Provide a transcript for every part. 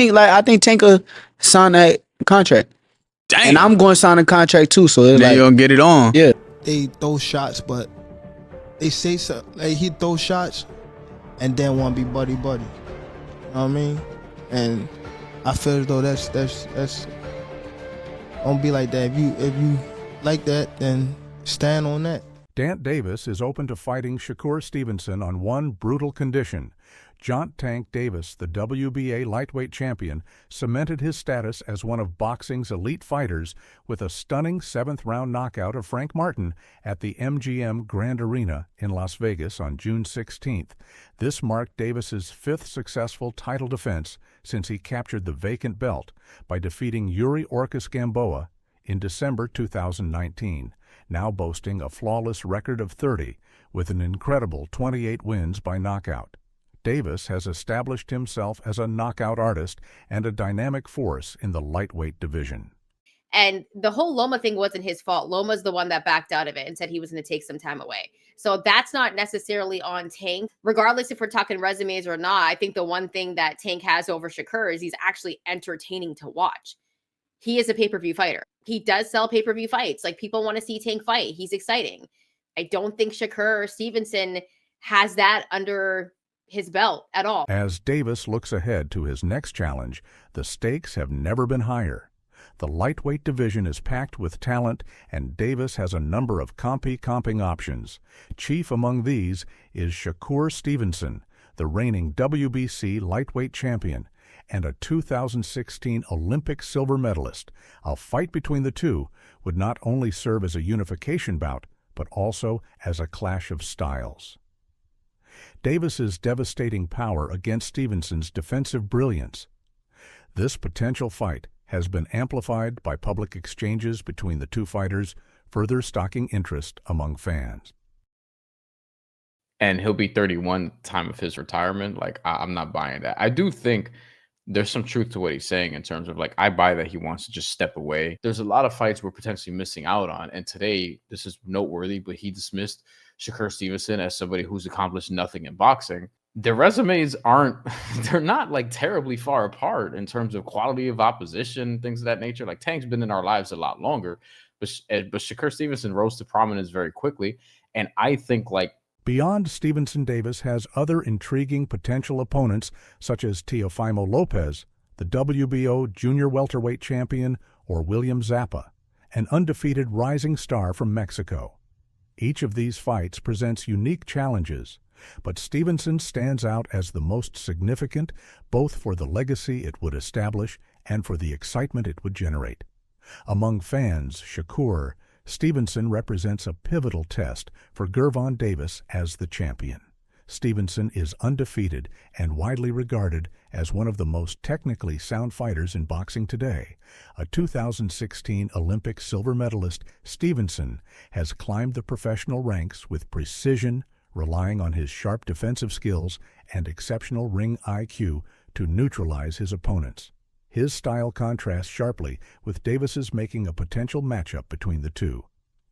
I think Tank will sign that contract. Damn. And I'm going to sign a contract too. So it's Then you gonna get it on. Yeah. They throw shots, but they say so. Like he throw shots, and then want to be buddy. You know what I mean? And I feel as though that's don't be like that. If you like that, then stand on that. Dant Davis is open to fighting Shakur Stevenson on one brutal condition. Jaunt Tank Davis, the WBA lightweight champion, cemented his status as one of boxing's elite fighters with a stunning seventh-round knockout of Frank Martin at the MGM Grand Arena in Las Vegas on June 16th. This marked Davis's fifth successful title defense since he captured the vacant belt by defeating Yuri Orcus Gamboa in December 2019, now boasting a flawless record of 30 with an incredible 28 wins by knockout. Davis has established himself as a knockout artist and a dynamic force in the lightweight division. And the whole Loma thing wasn't his fault. Loma's the one that backed out of it and said he was going to take some time away. So that's not necessarily on Tank. Regardless if we're talking resumes or not, I think the one thing that Tank has over Shakur is he's actually entertaining to watch. He is a pay-per-view fighter. He does sell pay-per-view fights. Like, people want to see Tank fight. He's exciting. I don't think Shakur Stevenson has that under his belt at all. As Davis looks ahead to his next challenge, the stakes have never been higher. The lightweight division is packed with talent, and Davis has a number of comping options. Chief among these is Shakur Stevenson, the reigning WBC lightweight champion and a 2016 Olympic silver medalist. A fight between the two would not only serve as a unification bout, but also as a clash of styles. Davis's devastating power against Stevenson's defensive brilliance. This potential fight has been amplified by public exchanges between the two fighters, further stoking interest among fans. And he'll be 31 time of his retirement. Like, I'm not buying that. I do think there's some truth to what he's saying in terms of, like, I buy that he wants to just step away. There's a lot of fights we're potentially missing out on. And today, this is noteworthy, but he dismissed Shakur Stevenson as somebody who's accomplished nothing in boxing. Their resumes they're not like terribly far apart in terms of quality of opposition, things of that nature. Like, Tank's been in our lives a lot longer, but Shakur Stevenson rose to prominence very quickly. And I think, like, beyond Stevenson, Davis has other intriguing potential opponents such as Teofimo Lopez, the WBO junior welterweight champion, or William Zappa, an undefeated rising star from Mexico. Each of these fights presents unique challenges, but Stevenson stands out as the most significant, both for the legacy it would establish and for the excitement it would generate. Among fans, Shakur Stevenson represents a pivotal test for Gervonta Davis as the champion. Stevenson is undefeated and widely regarded as one of the most technically sound fighters in boxing today. A 2016 Olympic silver medalist, Stevenson has climbed the professional ranks with precision, relying on his sharp defensive skills and exceptional ring IQ to neutralize his opponents. His style contrasts sharply with Davis's, making a potential matchup between the two.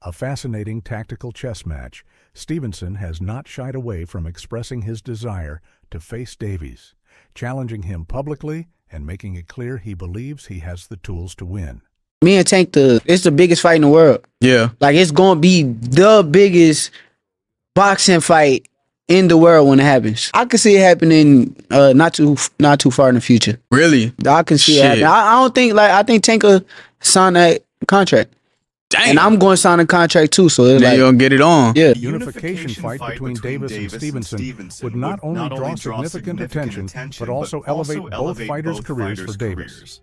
A fascinating tactical chess match, Stevenson has not shied away from expressing his desire to face Davies, challenging him publicly and making it clear he believes he has the tools to win. Me and Tank, it's the biggest fight in the world. yeah, Like, it's going to be the biggest boxing fight in the world when it happens. I can see it happening not too far in the future. really? I can see it happening. I think Tank will sign that contract. Damn. And I'm going to sign a contract too. So it's Then you gonna get it on. yeah. The unification fight between Davis and Stevenson would not only draw significant attention, but also elevate both fighters' careers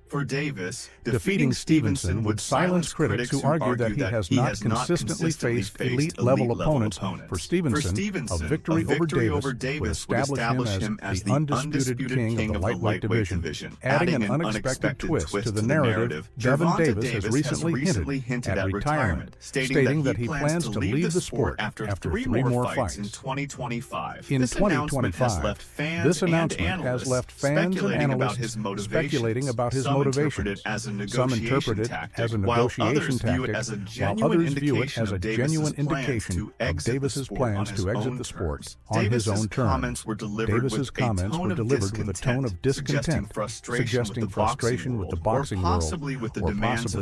for Davis. Defeating Stevenson would silence critics who argue that he has not consistently faced elite-level opponents. For Stevenson, a victory over Davis would establish him as the undisputed king of the lightweight division. Adding an unexpected twist to the narrative, Gervonta Davis has recently hinted at retirement, stating that he plans to leave the sport after 3 more fights. In 2025. In This 2025, this announcement has left fans and analysts speculating about his motivations. Some interpret it as a negotiation tactic, while others view it as a genuine indication of Davis's plans to exit the sport on his own terms. Davis's comments were delivered with a tone of discontent, suggesting frustration with the boxing world, or possibly with the demands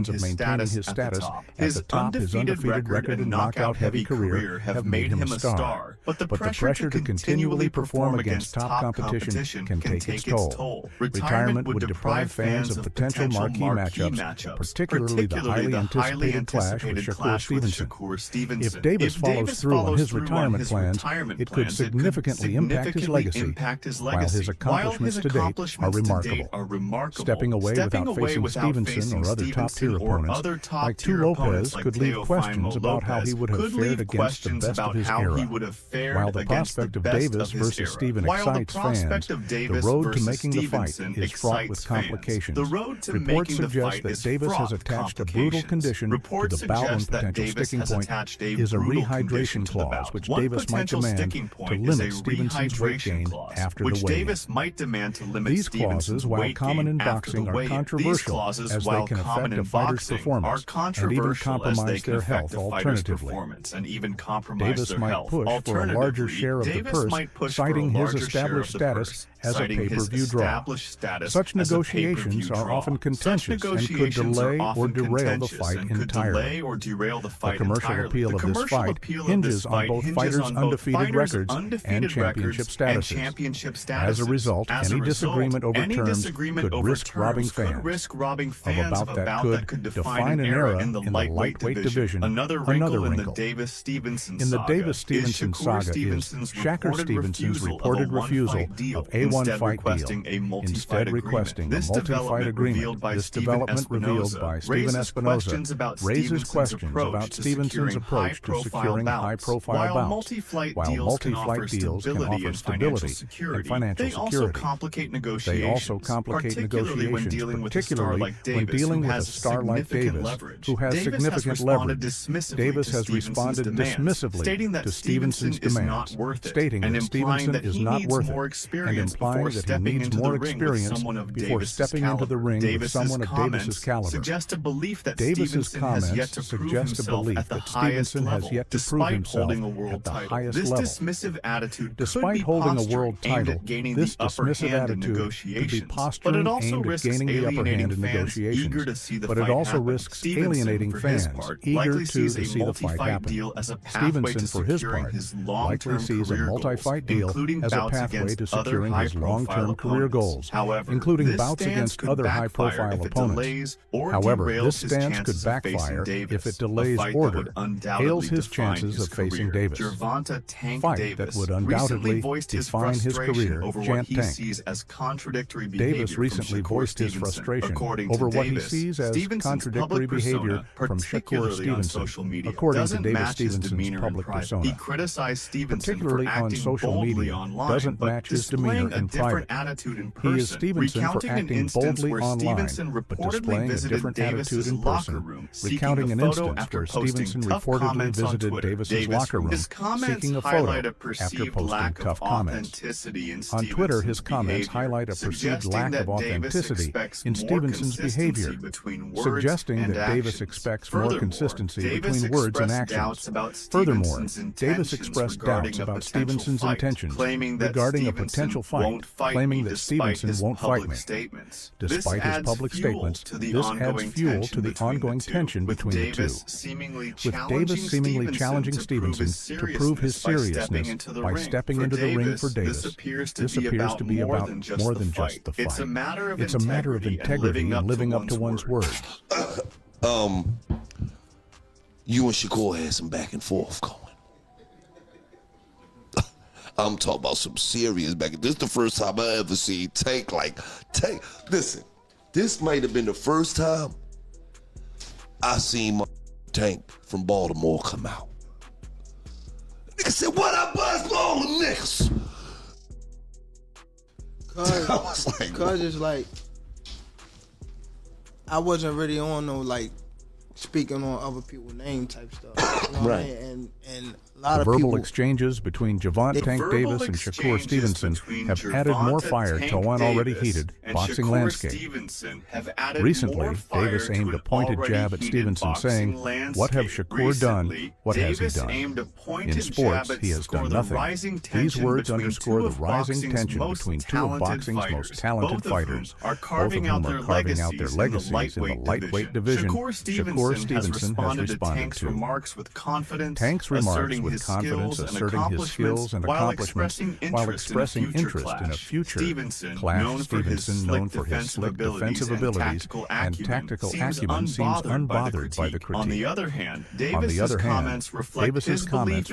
of maintaining his status at the top. His undefeated record and knockout-heavy career have made him a star, but the pressure to continually perform against top competition can take its toll. Retirement would deprive fans of potential marquee matchups, particularly the highly anticipated clash with Shakur Stevenson. If Davis follows through on his retirement plans, it could significantly impact his legacy, while his accomplishments to date are remarkable. Stepping away without facing Stevenson or other top-tier opponents, like Tu Lopez, could leave questions about how he would have fared against the best of his era. While the prospect of Davis versus Steven excites fans, the road to making the fight is fraught with complications. Reports suggest that Davis has attached a brutal condition to the bout. One potential sticking point is a rehydration clause, which Davis might demand to limit Stevenson's weight gain after the weigh-in. These clauses, while common in boxing, are controversial as they can affect a fighter's performance and even compromise their health alternatively. Davis might push for a larger share of the purse, citing his established status as a pay-per-view draw. Such negotiations are often contentious and could delay or derail the fight entirely. The commercial appeal of this fight hinges on both fighters' undefeated records and championship statuses. As a result, any disagreement over terms could risk robbing fans of a bout that could define an era in the lightweight division. Another wrinkle in the Davis-Stevenson saga is Shakur Stevenson's reported refusal of a one-fight deal, instead requesting a multi-fight agreement. This development revealed by Stephen Espinoza raises questions about Stevenson's approach to securing high-profile bouts, while multi-flight deals can offer stability and financial security. They also complicate negotiations, particularly when dealing with a star like Davis, who has significant leverage. Davis has responded dismissively to Stevenson's demands, stating that Stevenson is not worth it, and implying that he needs more experience before stepping into the ring with someone of Davis's caliber. Davis's comments suggest a belief that Stevenson has yet to prove himself at the highest level. Despite holding a world title, this dismissive attitude could be posturing aimed at gaining the upper hand in negotiations, but it also risks alienating fans eager to see the fight happen. Stevenson, for his part, likely sees a multi-fight deal as a pathway to securing his long-term career goals, including bouts against other high-profile opponents. However, this stance could backfire if it delays order, hails his chances of facing Davis. Fight that would undoubtedly define his career, Jant Tank. Davis recently voiced his frustration over what he sees as contradictory behavior from Shakur Stevenson, according to Davis Stevenson's public persona. Particularly on social media, doesn't match his demeanor in private. He is Stevenson for acting boldly online, but displaying a different attitude in person, recounting an instance where Stevenson reportedly visited Davis's locker room seeking a photo after posting tough comments. On Twitter, his comments highlight a perceived lack of authenticity in Stevenson's behavior, suggesting that Davis expects more consistency between words and actions. Furthermore, Davis expressed doubts about Stevenson's intentions regarding a potential fight, claiming that Stevenson won't fight me. Despite his public statements, this adds fuel to the ongoing tension between the two. With Davis seemingly challenging Stevenson to prove his seriousness by stepping into the ring for Davis, this appears to be about more than just the fight. It's a matter of integrity and living up to one's word. You and Shakur had some back and forth going. I'm talking about some serious back. This is the first time I ever seen Tank listen, this might have been the first time I seen my Tank from Baltimore come out. Nigga said, what up, Buzz Blow, niggas? Cause it's like, I wasn't really on no like speaking on other people's name type stuff. You know what I Right. mean? And a lot The of verbal people. exchanges between Gervonta Tank Verbal Davis and Shakur exchanges Stevenson between have added more Gervonta fire Tank to an already Davis heated and boxing Shakur landscape. Stevenson have added Recently, more fire Davis to aimed an a pointed already jab at heated Stevenson, boxing saying, "What have landscape." Shakur done? Recently, What has he Davis done?" aimed a In pointed sports, jab at he has score done the nothing. rising These tension words between underscore two the of rising boxing's tension most between two of talented boxing's most fighters, talented both of whom fighters, are both of carving whom out are their carving out their legacies legacies in the lightweight division. Shakur Stevenson has responded to Tank's to. remarks with confidence, Tank's remarks asserting with his confidence, asserting his skills and accomplishments, while expressing interest in a future clash. Stevenson, known for his slick defensive abilities and tactical acumen, seems unbothered by the critique. On the other hand, Davis's comments reflect his belief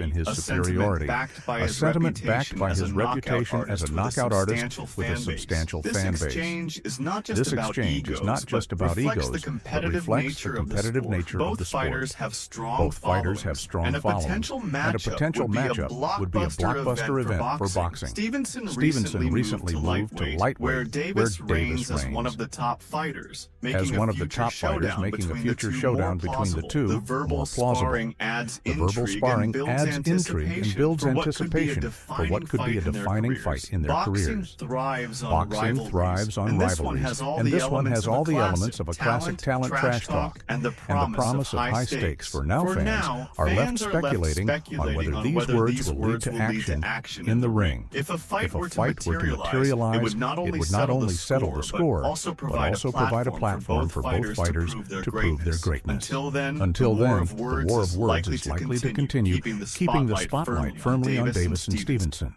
in his superiority, a sentiment backed by his reputation as a knockout artist with a substantial fan base. This exchange is not just about egos, but reflects the competitive nature of the sport. Both fighters have strong followings, and a potential matchup would be a blockbuster event for boxing. Stevenson recently moved to lightweight, where Davis reigns as one of the top fighters, making a future showdown between the two more plausible. The verbal sparring adds intrigue and builds anticipation for what could be a defining fight in their careers. Boxing thrives on rivalries, and this one has all the elements of a classic talent trash talk, and the promise of high stakes. For now, fans are left speculating on whether these words will lead to action in the ring. If a fight were to materialize, it would not only settle the score, but also provide a platform for both fighters to prove their greatness. Until then, the war of words is likely to continue, keeping the spotlight firmly on Davis and Stevenson.